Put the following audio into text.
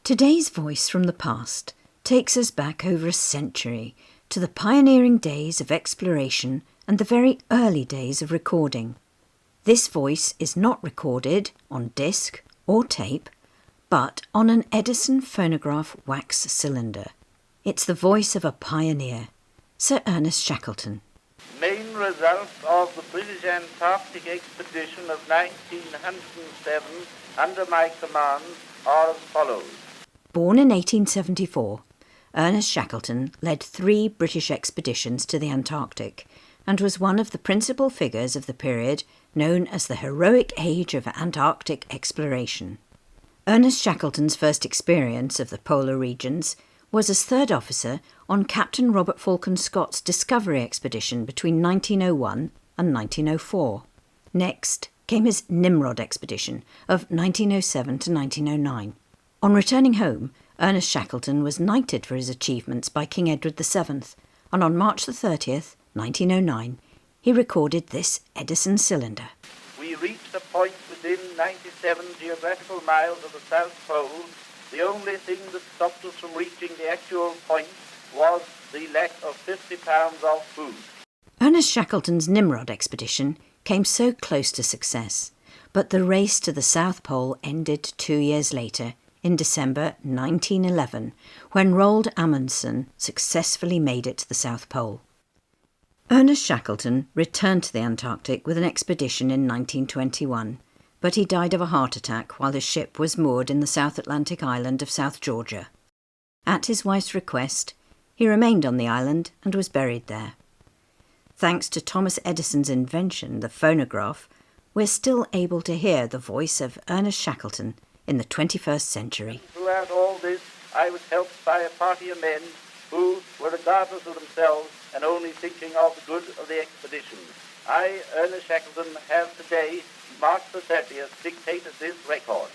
Today's voice from the past takes us back over a century to the pioneering days of exploration and the very early days of recording. This voice is not recorded on disc or tape, but on an Edison phonograph wax cylinder. It's the voice of a pioneer, Sir Ernest Shackleton. Main results of the British Antarctic expedition of 1907 under my command are as follows. Born in 1874, Ernest Shackleton led 3 British expeditions to the Antarctic and was one of the principal figures of the period known as the heroic age of Antarctic exploration. Ernest Shackleton's first experience of the polar regions was as third officer on Captain Robert Falcon Scott's Discovery expedition between 1901 and 1904. Next came his Nimrod expedition of 1907 to 1909. On returning home, Ernest Shackleton was knighted for his achievements by King Edward VII, and on March 30th, 1909, he recorded this Edison Cylinder. We reached a point within 97 geographical miles of the South Pole. The only thing that stopped us from reaching the actual point was the lack of 50 pounds of food. Ernest Shackleton's Nimrod expedition came so close to success, but the race to the South Pole ended 2 years later, in December 1911, when Roald Amundsen successfully made it to the South Pole. Ernest Shackleton returned to the Antarctic with an expedition in 1921, but he died of a heart attack while his ship was moored in the South Atlantic island of South Georgia. At his wife's request, he remained on the island and was buried there. Thanks to Thomas Edison's invention, the phonograph, we're still able to hear the voice of Ernest Shackleton in the 21st century. Throughout all this, I was helped by a party of men who were regardless of themselves and only thinking of the good of the expedition. I, Ernest Shackleton, have today, March the 30th, dictated this record.